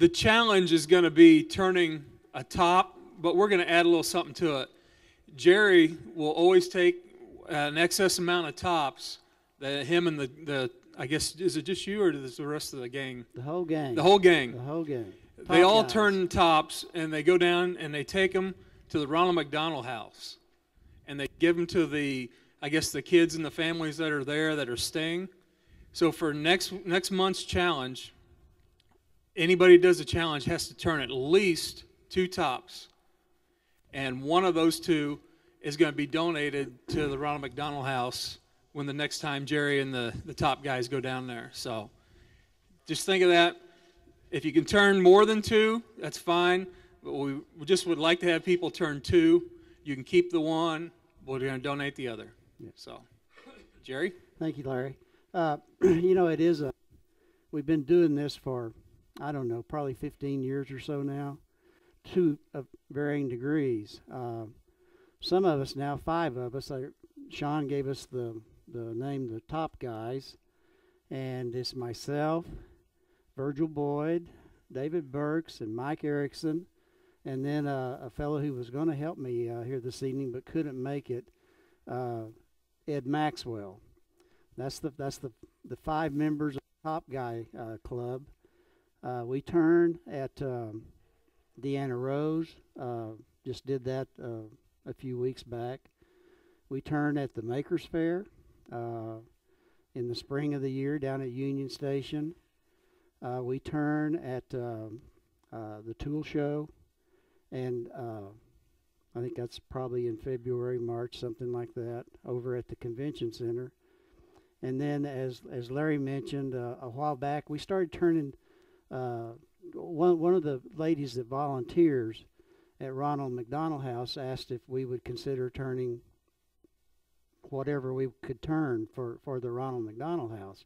The challenge is going to be turning a top, but we're going to add a little something to it. Jerry will always take an excess amount of tops that him and the I guess, is it just you or is the rest of the gang? The whole gang. The whole gang. The whole gang. They all turn tops, and they go down and they take them to the Ronald McDonald House. And they give them to the, I guess, the kids and the families that are there that are staying. So for next month's challenge, anybody who does a challenge has to turn at least 2 tops. And one of those 2 is going to be donated to the Ronald McDonald House when the next time Jerry and the top guys go down there. So just think of that. If you can turn more than 2, that's fine. But we just would like to have people turn 2. You can keep the 1. We're going to donate the other. Yeah. So, Jerry? Thank you, Larry. It is we've been doing this for, I don't know, probably 15 years or so now, to varying degrees. Some of us now, 5 of us, Sean gave us the name, the top guys, and it's myself, Virgil Boyd, David Burks, and Mike Erickson, and then a fellow who was going to help me here this evening but couldn't make it, Ed Maxwell. That's the 5 members of the Top Guy Club. We turn at Deanna Rose. Just did that a few weeks back. We turn at the Makers Fair in the spring of the year down at Union Station. We turn at the Tool Show, and I think that's probably in February, March, something like that, over at the Convention Center. And then, as Larry mentioned a while back, we started turning. One of the ladies that volunteers at Ronald McDonald House asked if we would consider turning whatever we could turn for the Ronald McDonald House,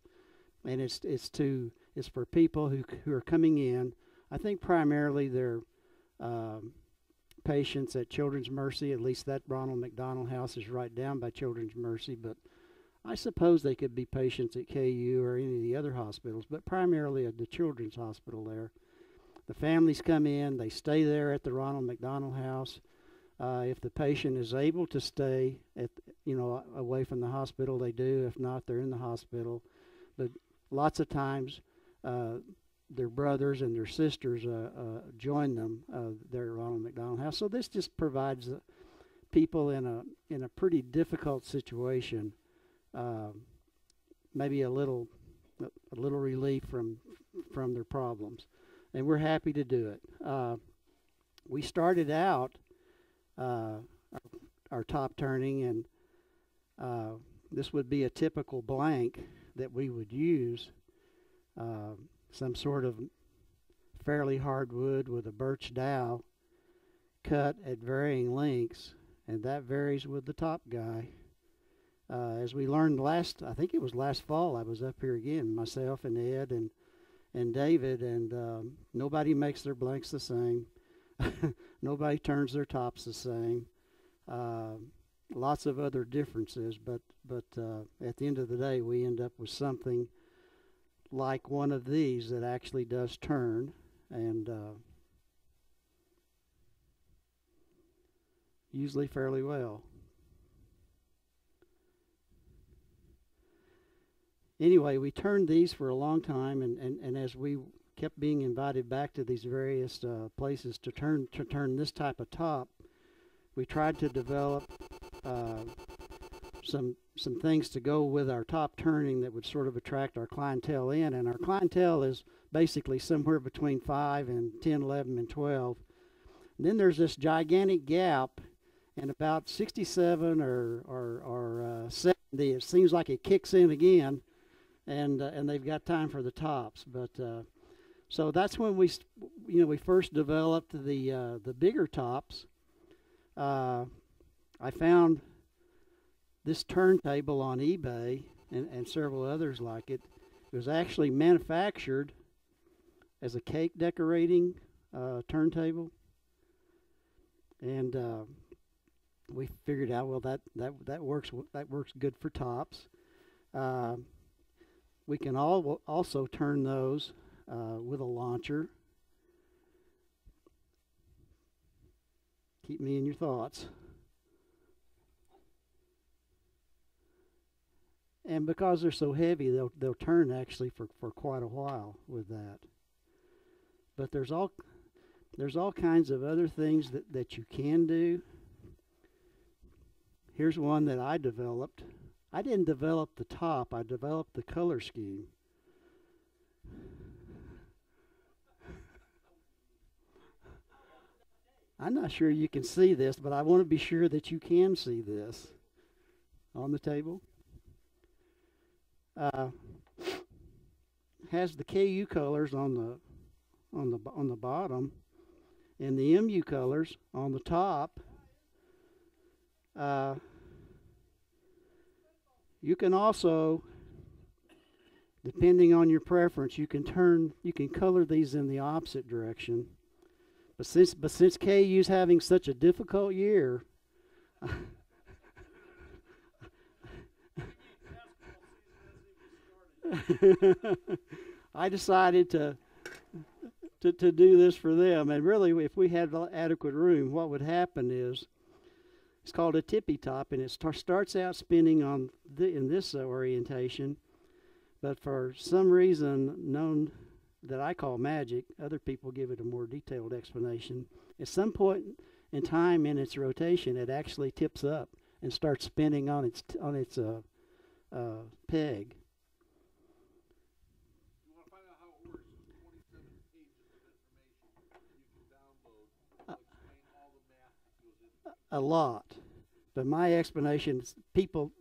and it's for people who are coming in. I think primarily they're patients at Children's Mercy. At least that Ronald McDonald House is right down by Children's Mercy, but I suppose they could be patients at KU or any of the other hospitals, but primarily at the Children's Hospital there. The families come in, they stay there at the Ronald McDonald House. If the patient is able to stay away from the hospital, they do. If not, they're in the hospital. But lots of times, their brothers and their sisters join them there at Ronald McDonald House. So this just provides people in a pretty difficult situation maybe a little relief from their problems, and we're happy to do it. We started out our top turning, and this would be a typical blank that we would use, some sort of fairly hard wood with a birch dowel cut at varying lengths, and that varies with the top guy. As we learned I think it was last fall, I was up here again, myself and Ed and David, and nobody makes their blanks the same. Nobody turns their tops the same. Lots of other differences, but at the end of the day, we end up with something like one of these that actually does turn, and usually fairly well. Anyway, we turned these for a long time, and as we kept being invited back to these various places to turn this type of top, we tried to develop some things to go with our top turning that would sort of attract our clientele in, and our clientele is basically somewhere between 5 and 10, 11, and 12. And then there's this gigantic gap, and about 67 or 70, it seems like it kicks in again. And they've got time for the tops, but so that's when we first developed the bigger tops. I found this turntable on eBay and several others like it. It was actually manufactured as a cake decorating turntable, and we figured out, well, that works good for tops. We can also turn those with a launcher, Keep me in your thoughts. And because they're so heavy, they'll turn actually for quite a while with that. But there's all kinds of other things that you can do. Here's one that I developed. I didn't develop the top, I developed the color scheme. I'm not sure you can see this, but I want to be sure that you can see this on the table. Has the KU colors on the bottom and the MU colors on the top. You can also, depending on your preference, you can color these in the opposite direction. But since KU's having such a difficult year, I decided to do this for them. And really, if we had adequate room, what would happen is, it's called a tippy top, and it starts out spinning in this orientation, but for some reason known that I call magic, other people give it a more detailed explanation. At some point in time in its rotation, it actually tips up and starts spinning on its peg. You want to find out how it works? 27 pages of information you can download. It'll explain all the math that goes into it. A lot, but my explanation, people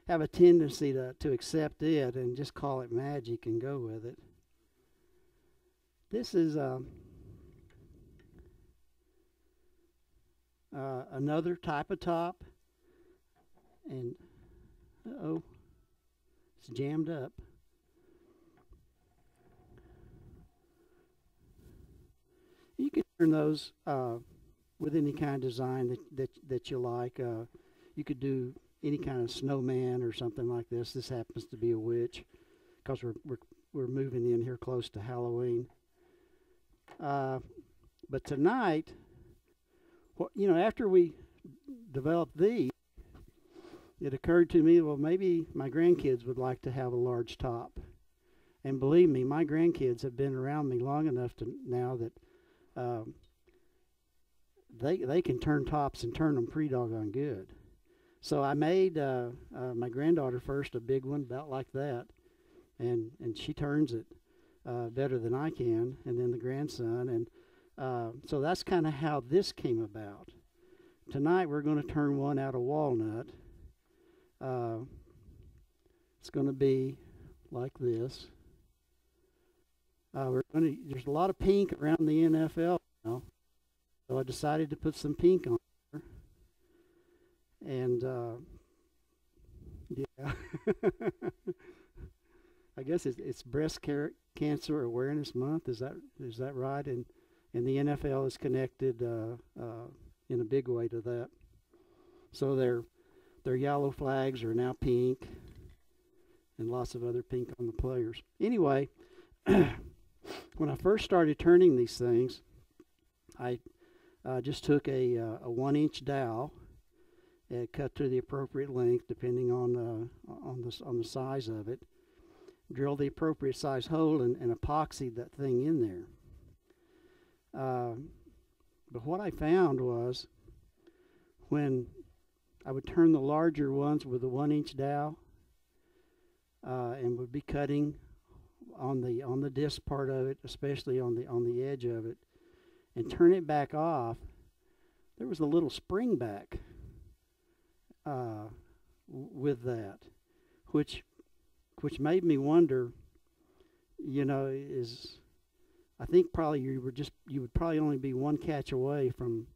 have a tendency to accept it and just call it magic and go with it. This is another type of top, and it's jammed up. You can turn those with any kind of design that you like. You could do any kind of snowman or something like this. This happens to be a witch, because we're moving in here close to Halloween. But tonight, after we developed these, it occurred to me, well, maybe my grandkids would like to have a large top. And believe me, my grandkids have been around me long enough now that they can turn tops and turn them pretty doggone good. So I made my granddaughter first a big one about like that, and she turns it better than I can, and then the grandson, and so that's kind of how this came about. Tonight we're going to turn one out of walnut. It's going to be like this. There's a lot of pink around the NFL now, so I decided to put some pink on there. And yeah, I guess it's Breast Cancer Awareness Month. Is that right? And the NFL is connected in a big way to that. So their yellow flags are now pink, and lots of other pink on the players. Anyway, when I first started turning these things, I just took a 1-inch dowel and cut to the appropriate length, depending on the size of it. Drilled the appropriate size hole and epoxied that thing in there. But what I found was, when I would turn the larger ones with the 1-inch dowel, and would be cutting on the disc part of it, especially on the edge of it, and turn it back off, there was a little spring back with that, which made me wonder, I think probably you would probably only be one catch away from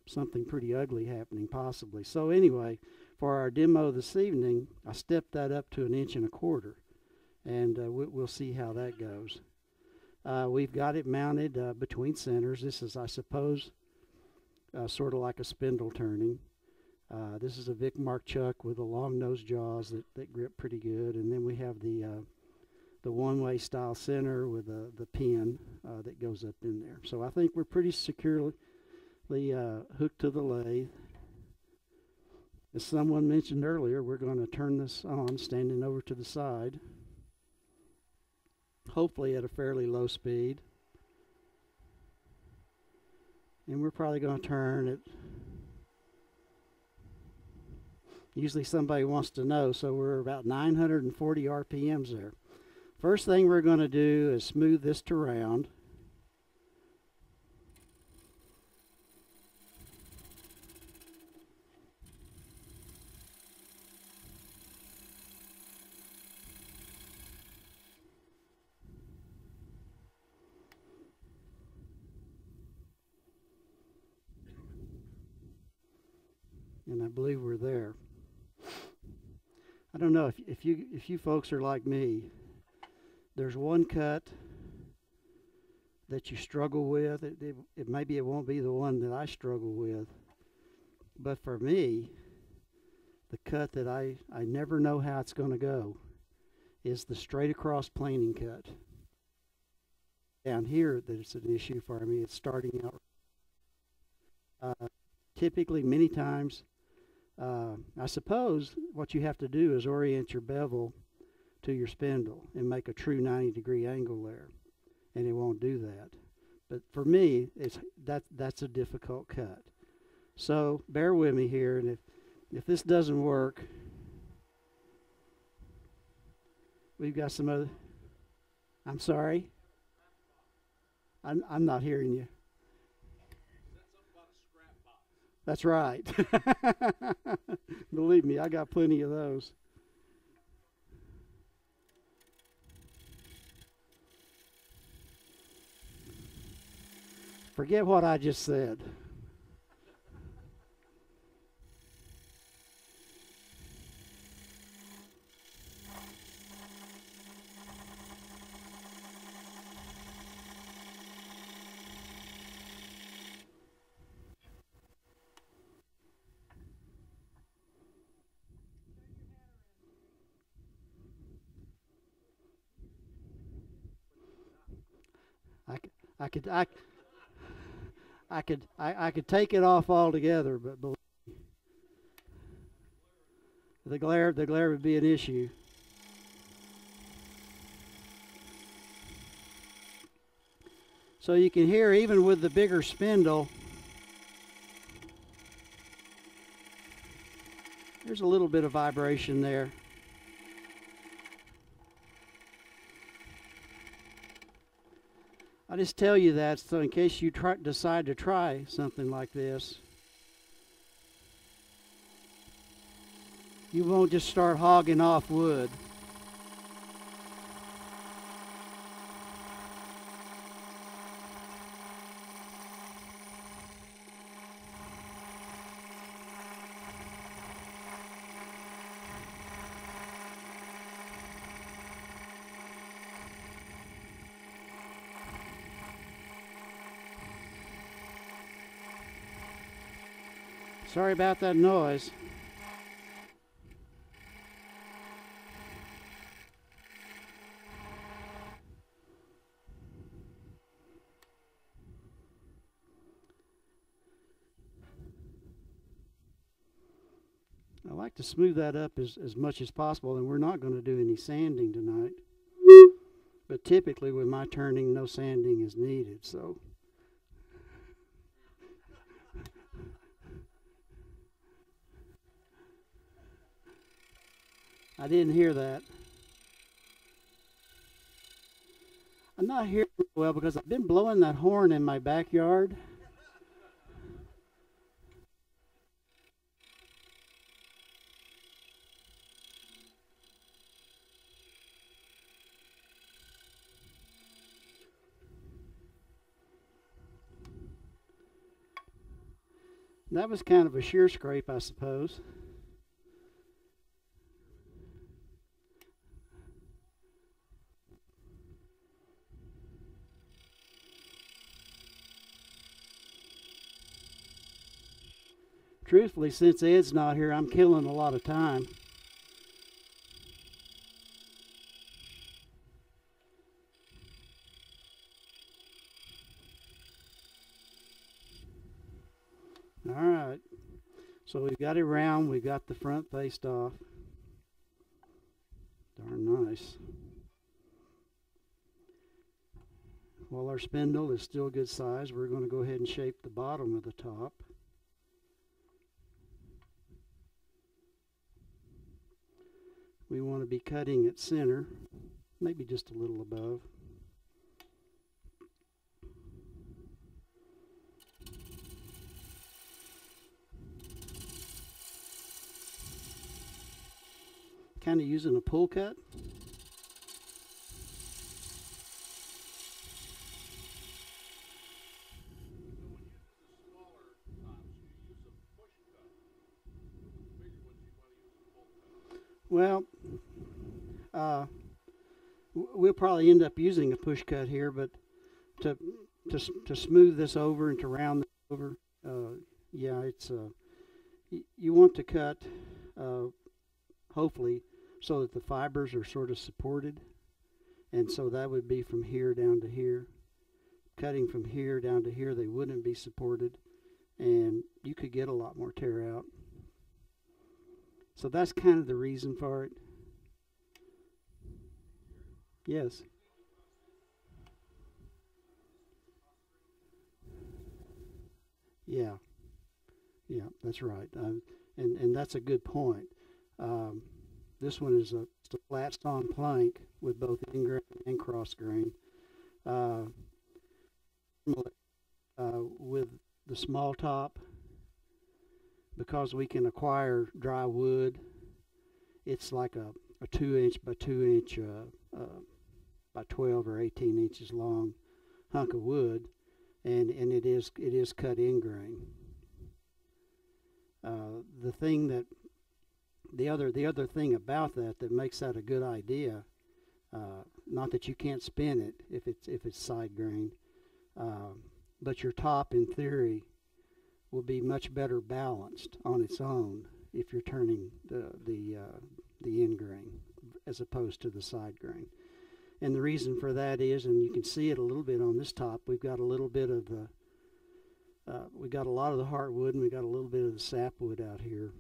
something pretty ugly happening, possibly. So anyway, for our demo this evening, I stepped that up to 1.25 inches, and we'll see how that goes. We've got it mounted between centers. This is, I suppose, sort of like a spindle turning. This is a Vic Mark chuck with a long nose jaws that grip pretty good, and then we have the one-way style center with the pin that goes up in there. So I think we're pretty securely hook to the lathe. As someone mentioned earlier, we're going to turn this on standing over to the side, hopefully at a fairly low speed. And we're probably going to turn it. Usually somebody wants to know, so we're about 940 RPMs there. First thing we're going to do is smooth this to round. And I believe we're there. I don't know if you folks are like me. There's one cut that you struggle with. Maybe it won't be the one that I struggle with, but for me, the cut that I never know how it's going to go is the straight across planing cut. Down here, that it's an issue for me. It's starting out. Typically, many times. I suppose what you have to do is orient your bevel to your spindle and make a true 90-degree angle there, and it won't do that. But for me, that's a difficult cut. So bear with me here, and if this doesn't work, we've got some other. I'm sorry. I'm not hearing you. That's right. Believe me, I got plenty of those. Forget what I just said. I could take it off altogether, but the glare would be an issue. So you can hear, even with the bigger spindle, there's a little bit of vibration there. I just tell you that so in case you decide to try something like this, you won't just start hogging off wood. Sorry about that noise. I like to smooth that up as much as possible, and we're not going to do any sanding tonight. But typically with my turning, no sanding is needed, so. I didn't hear that. I'm not hearing well because I've been blowing that horn in my backyard. That was kind of a shear scrape, I suppose. Truthfully, since Ed's not here, I'm killing a lot of time. All right. So we've got it round. We've got the front faced off. Darn nice. While our spindle is still good size, we're going to go ahead and shape the bottom of the top. We want to be cutting at center, maybe just a little above. Kind of using a pull cut. Well, we'll probably end up using a push cut here, but to smooth this over and to round this over, yeah, it's you want to cut hopefully so that the fibers are sort of supported, and so that would be from here down to here. Cutting from here down to here, they wouldn't be supported, and you could get a lot more tear out. So that's kind of the reason for it. Yes. Yeah. Yeah, that's right. And that's a good point. This one is a flat stone plank with both in grain and cross grain. With the small top, because we can acquire dry wood, it's like a 2-inch by 2-inch by 12 or 18 inches long hunk of wood, and it is cut in grain. The other thing about that makes that a good idea, not that you can't spin it if it's side grain, but your top in theory will be much better balanced on its own if you're turning the end grain as opposed to the side grain. And the reason for that is, and you can see it a little bit on this top, we've got a little bit of the we got a lot of the heartwood and we got a little bit of the sapwood out here,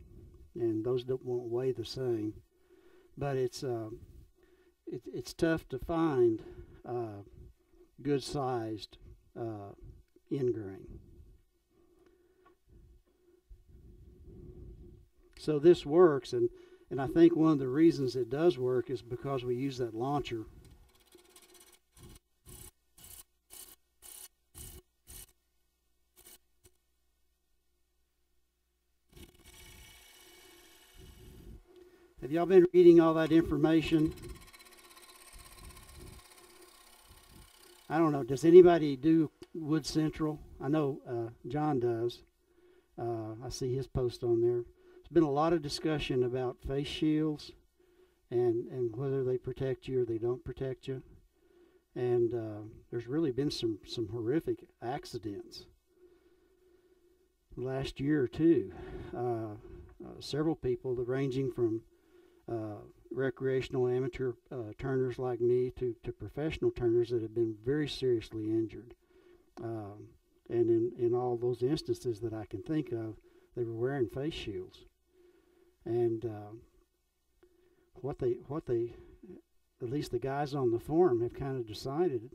and those won't weigh the same, but it's tough to find good sized end grain. So this works, and I think one of the reasons it does work is because we use that launcher. Have y'all been reading all that information? I don't know. Does anybody do Wood Central? I know John does. I see his post on there. There's been a lot of discussion about face shields and whether they protect you or they don't protect you. And there's really been some horrific accidents last year or two. Several people, ranging from recreational amateur turners like me to professional turners that have been very seriously injured. And in all those instances that I can think of, they were wearing face shields. And what they at least the guys on the forum have kind of decided,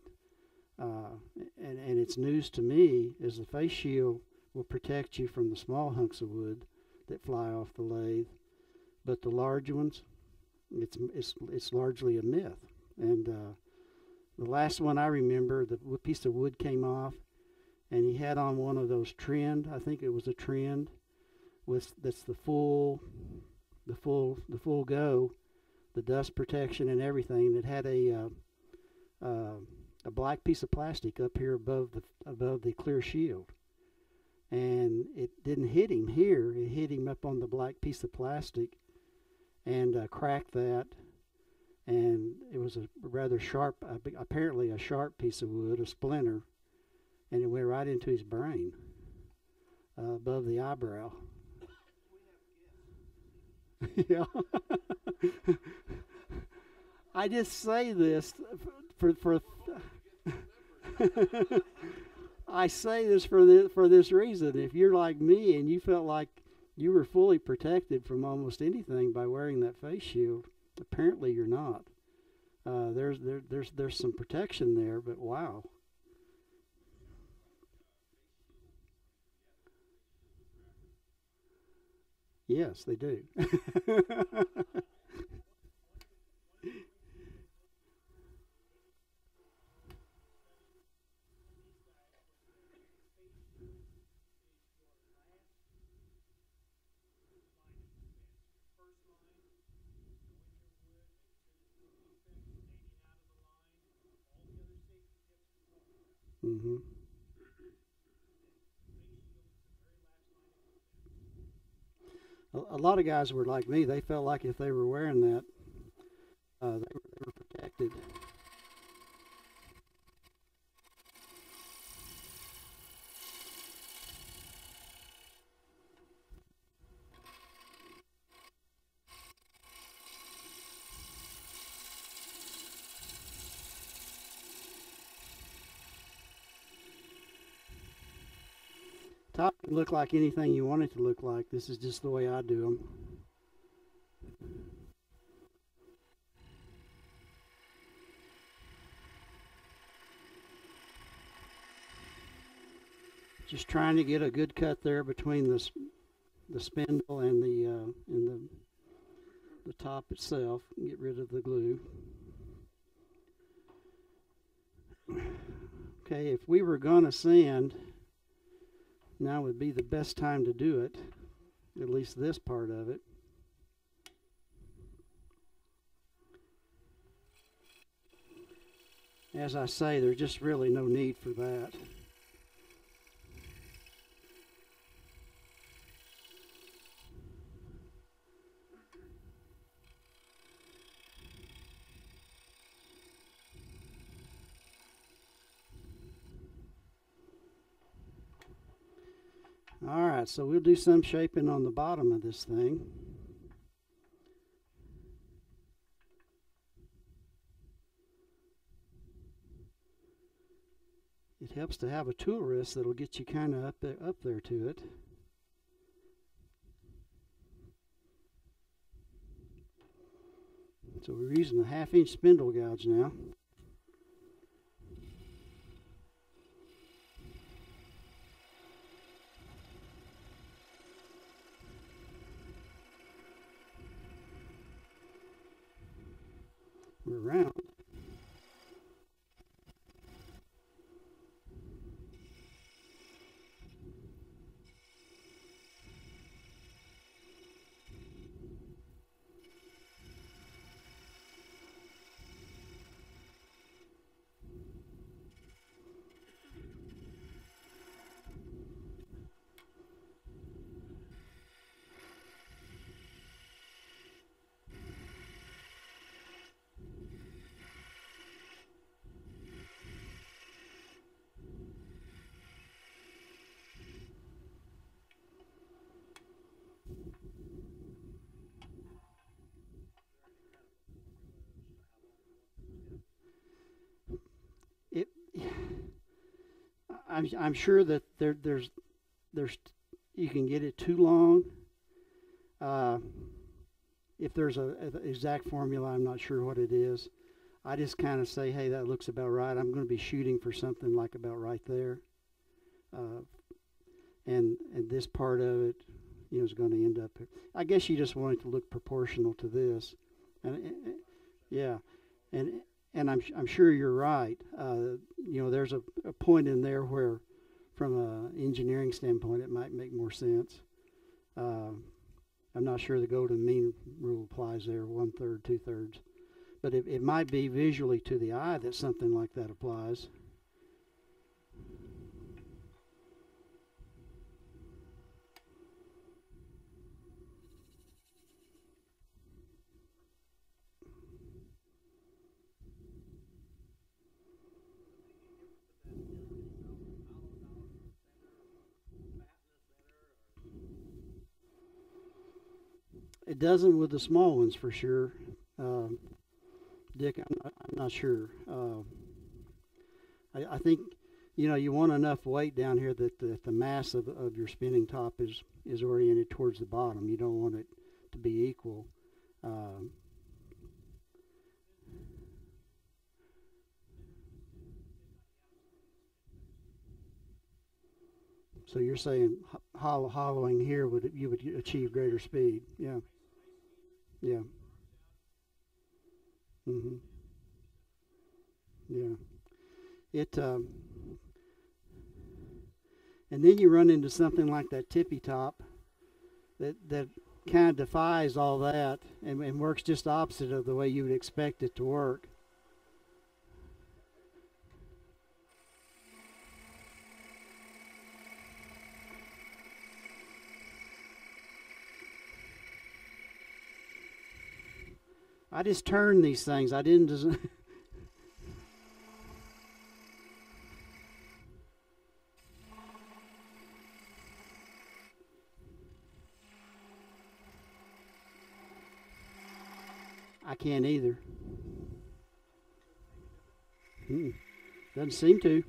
and it's news to me, is the face shield will protect you from the small hunks of wood that fly off the lathe, but the large ones, it's largely a myth. And the last one I remember, the piece of wood came off, and he had on one of those trend. I think it was a trend, that's the full go, the dust protection and everything. It had a black piece of plastic up here above the clear shield, and it didn't hit him here. It hit him up on the black piece of plastic and cracked that. And it was a rather sharp, apparently a sharp piece of wood, a splinter, and it went right into his brain, above the eyebrow. Yeah. I just say this for I say this for this reason. If you're like me and you felt like you were fully protected from almost anything by wearing that face shield, apparently you're not. There's some protection there, but wow. Yes, they do. hmm A lot of guys were like me. They felt like if they were wearing that, they were protected. Top can look like anything you want it to look like. This is just the way I do them. Just trying to get a good cut there between the spindle and the top itself. Get rid of the glue. Okay, if we were gonna sand, now would be the best time to do it. At least this part of it. As I say, there's just really no need for that. All right, so we'll do some shaping on the bottom of this thing. It helps to have a tool wrist that'll get you kind of up there to it. So we're using a 1/2-inch spindle gouge now. We're round. It, I'm sure that there's you can get it too long. If there's an exact formula, I'm not sure what it is. I just kind of say, hey, that looks about right. I'm going to be shooting for something like about right there. And this part of it, is going to end up. I guess you just want it to look proportional to this, yeah, and I'm sure you're right. There's a point in there where, from an engineering standpoint, it might make more sense. I'm not sure the golden mean rule applies there, 1/3, 2/3, but it might be visually to the eye that something like that applies. It doesn't with the small ones for sure. Dick, I'm not sure. I think you know, you want enough weight down here that the mass of your spinning top is oriented towards the bottom. You don't want it to be equal. So you're saying hollowing here you would achieve greater speed? Yeah. Yeah. Mhm. Yeah. It and then you run into something like that tippy top that kind of defies all that and works just opposite of the way you would expect it to work. I just turned these things. I didn't design. I can't either. Doesn't seem to.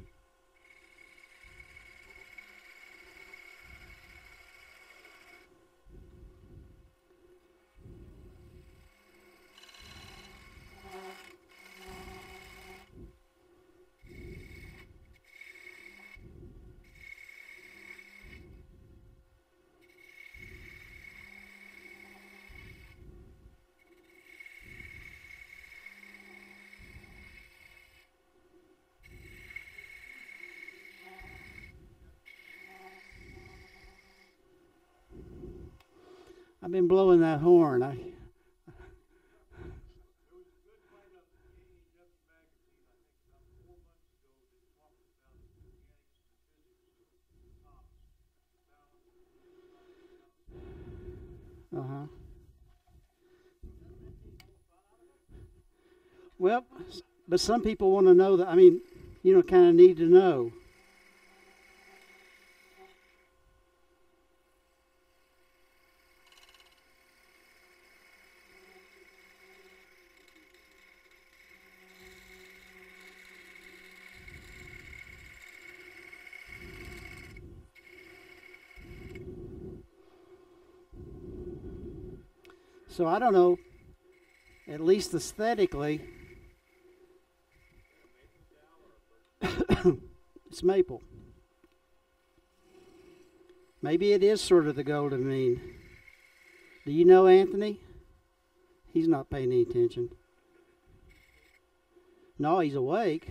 I've been blowing that horn. Uh-huh. Well, but some people want to know that. I mean, you know, kind of need to know. So I don't know, at least aesthetically, it's maple. Maybe it is sort of the golden mean. Do you know Anthony? He's not paying any attention. No, he's awake.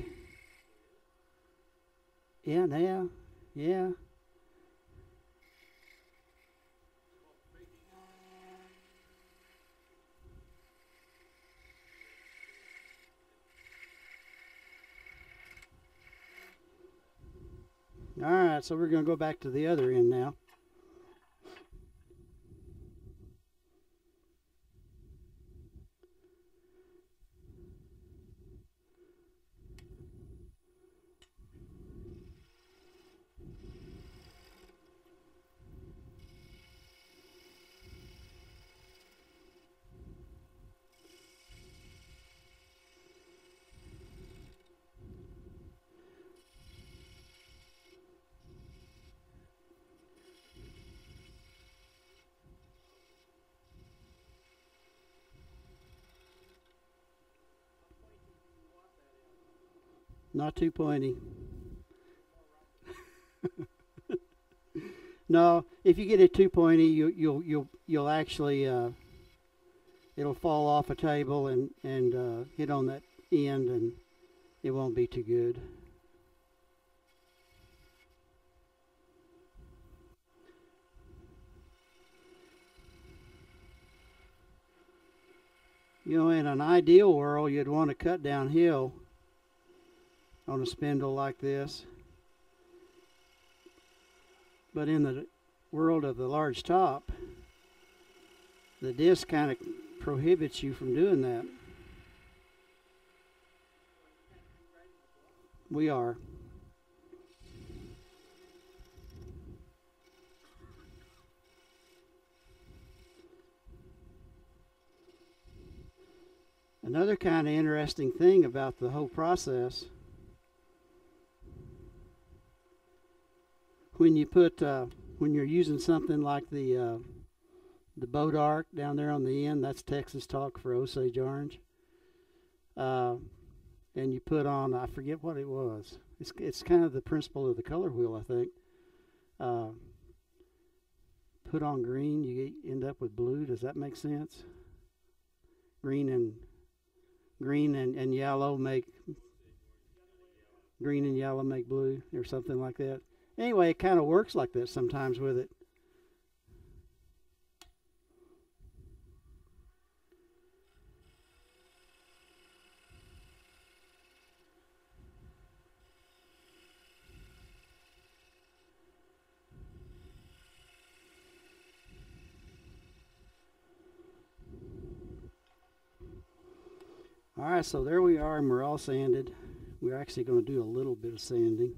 Yeah, now. Yeah. All right, so we're going to go back to the other end now. Not too pointy. No, if you get it too pointy, you'll actually it'll fall off a table and hit on that end, and it won't be too good. You know, in an ideal world, you'd want to cut downhill on a spindle like this. But in the world of the large top, the disc kind of prohibits you from doing that. We are. Another kind of interesting thing about the whole process when you put when you're using something like the boat arc down there on the end, that's Texas talk for Osage orange. And you put on, I forget what it was. It's kind of the principle of the color wheel, I think. Put on green, you end up with blue. Does that make sense? Green and yellow make blue, or something like that. Anyway, it kind of works like that sometimes with it. All right, so there we are, and we're all sanded. We're actually going to do a little bit of sanding.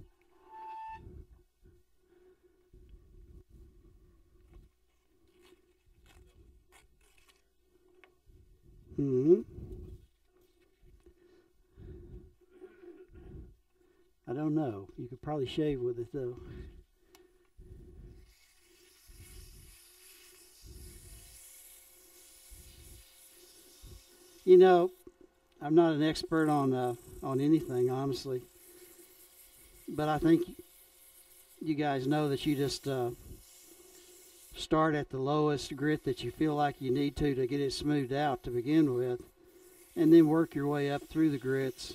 I don't know. You could probably shave with it, though. You know, I'm not an expert on anything, honestly. But I think you guys know that you just start at the lowest grit that you feel like you need to get it smoothed out to begin with, and then work your way up through the grits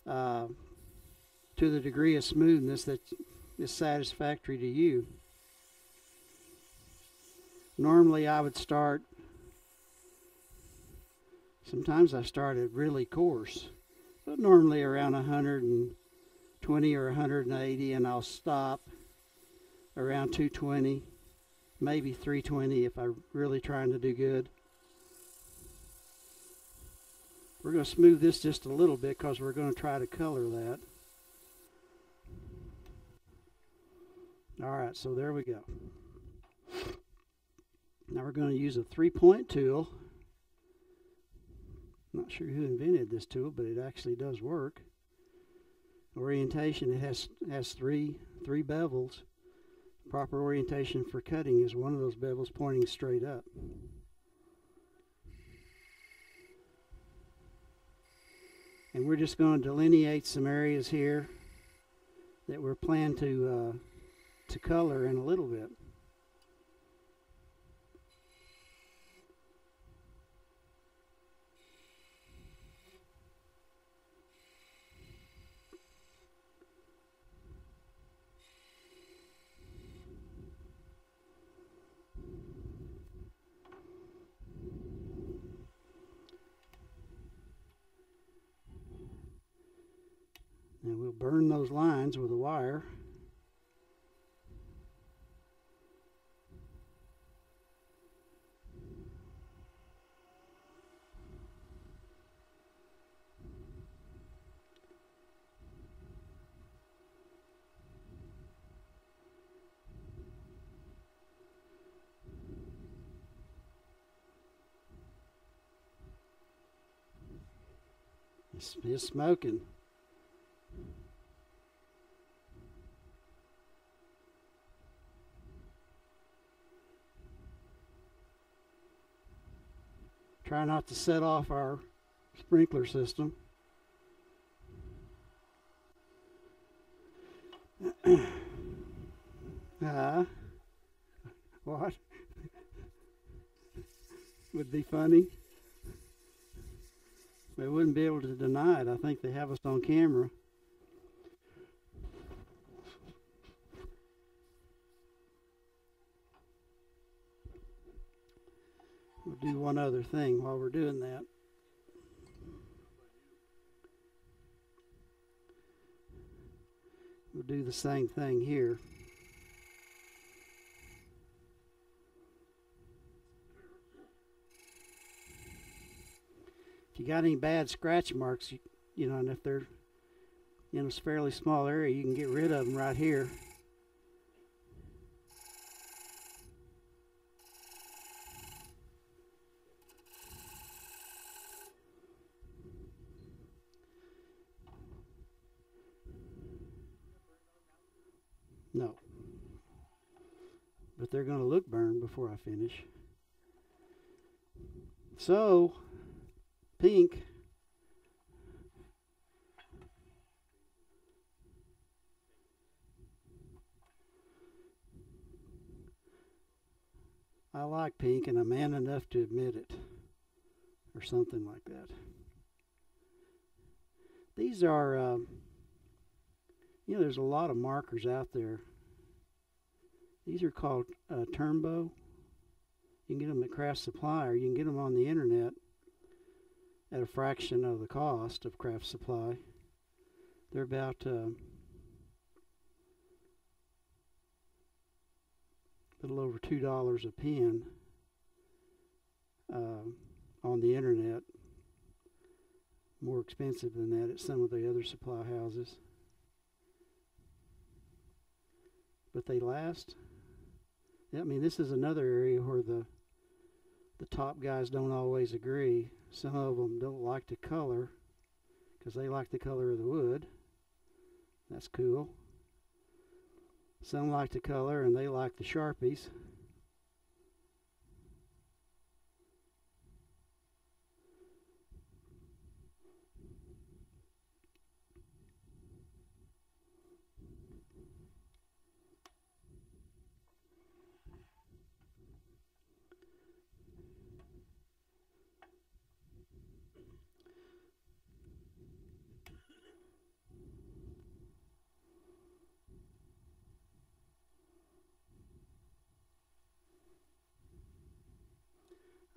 to the degree of smoothness that is satisfactory to you. Normally I would start, sometimes I start at really coarse, but normally around 120 or 180, and I'll stop around 220, maybe 320 if I'm really trying to do good. We're going to smooth this just a little bit because we're going to try to color that. All right, so there we go. Now we're going to use a 3-point tool. Not sure who invented this tool, but it actually does work. Orientation, it has three bevels. Proper orientation for cutting is one of those bevels pointing straight up. And we're just going to delineate some areas here that we're planning to color in a little bit. And we'll burn those lines with a wire. It's smoking. Try not to set off our sprinkler system. What? Would be funny. They wouldn't be able to deny it. I think they have us on camera. We'll do one other thing while we're doing that. We'll do the same thing here. If you got any bad scratch marks, you know, and if they're in a fairly small area, you can get rid of them right here. No. but they're going to look burned before I finish. So, pink. I like pink, and I'm man enough to admit it, or something like that. These are, there's a lot of markers out there. These are called Turnbow. You can get them at Craft Supply, or you can get them on the internet at a fraction of the cost of Craft Supply. They're about a little over $2 a pin on the internet. More expensive than that at some of the other supply houses. But they last. I mean, this is another area where the top guys don't always agree. Some of them don't like the color because they like the color of the wood. That's cool. Some like the color and they like the Sharpies.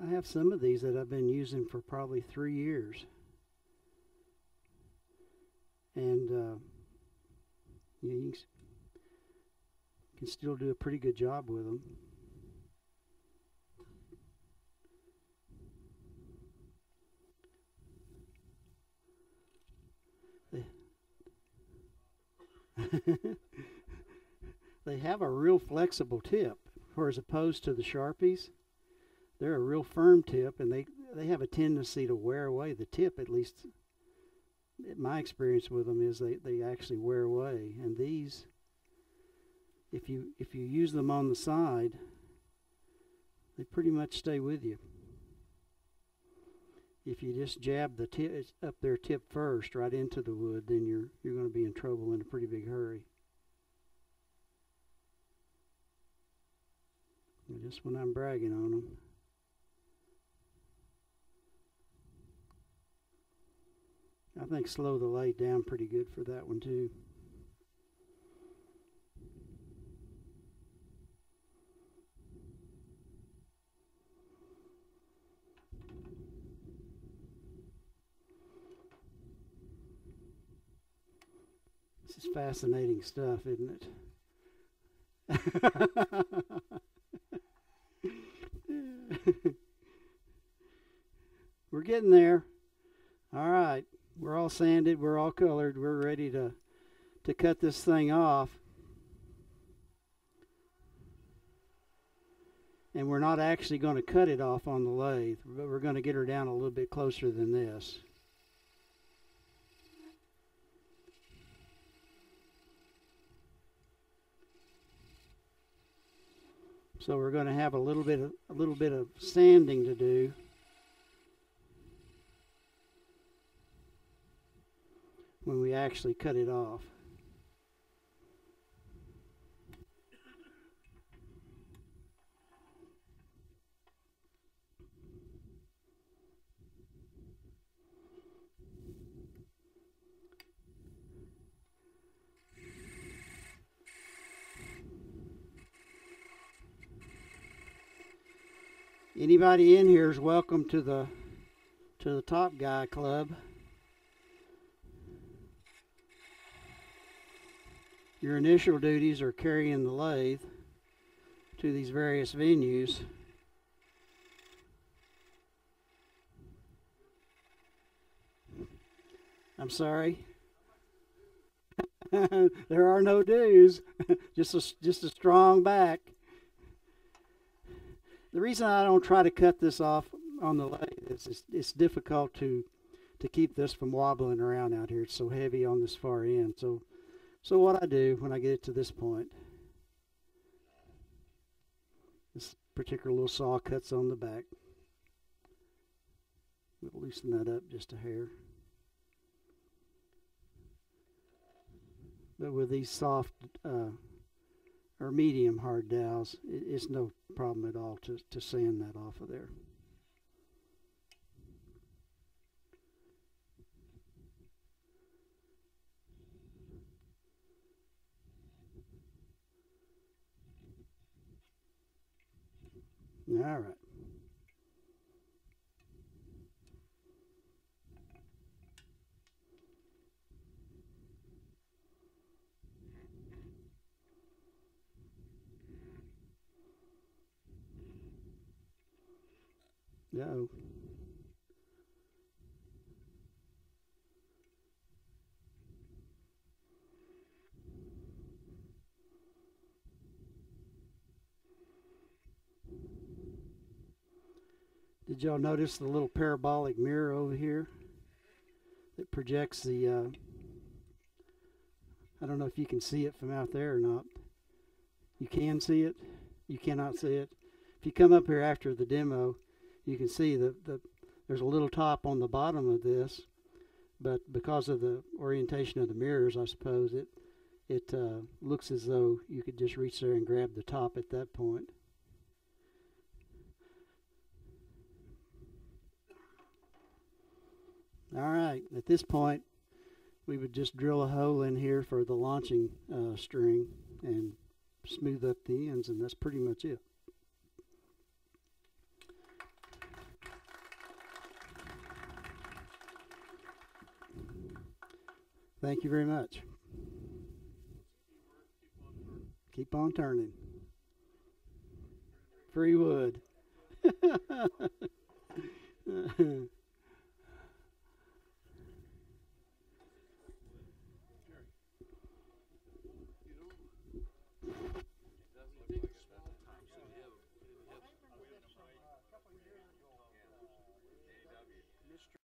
I have some of these that I've been using for probably 3 years. And you can still do a pretty good job with them. They have a real flexible tip, whereas opposed to the Sharpies. They're a real firm tip, and they have a tendency to wear away. The tip, at least my experience with them, is they actually wear away. And these, if you use them on the side, they pretty much stay with you. If you just jab the tip up their tip first right into the wood, then you're going to be in trouble in a pretty big hurry. And just when I'm bragging on them. I think slow the lathe down pretty good for that one too. This is fascinating stuff, isn't it? We're getting there. All right. We're all sanded, we're all colored, we're ready to cut this thing off. And we're not actually going to cut it off on the lathe, but we're going to get her down a little bit closer than this. So we're going to have a little bit of sanding to do. When we actually cut it off. Anybody in here is welcome to the Top Guy Club. Your initial duties are carrying the lathe to these various venues. I'm sorry. There are no dues. just a strong back. The reason I don't try to cut this off on the lathe is it's difficult to keep this from wobbling around out here. It's so heavy on this far end. So what I do when I get it to this point, This particular little saw cuts on the back. We'll loosen that up just a hair. But with these soft or medium hard dowels, it's no problem at all to sand that off of there. All right. Uh-oh. Did y'all notice the little parabolic mirror over here that projects the, I don't know if you can see it from out there or not. You can see it. You cannot see it. If you come up here after the demo, you can see there's a little top on the bottom of this, but because of the orientation of the mirrors, I suppose it looks as though you could just reach there and grab the top at that point. All right, at this point, we would just drill a hole in here for the launching string and smooth up the ends, and that's pretty much it. Thank you very much. Keep on turning. Free wood.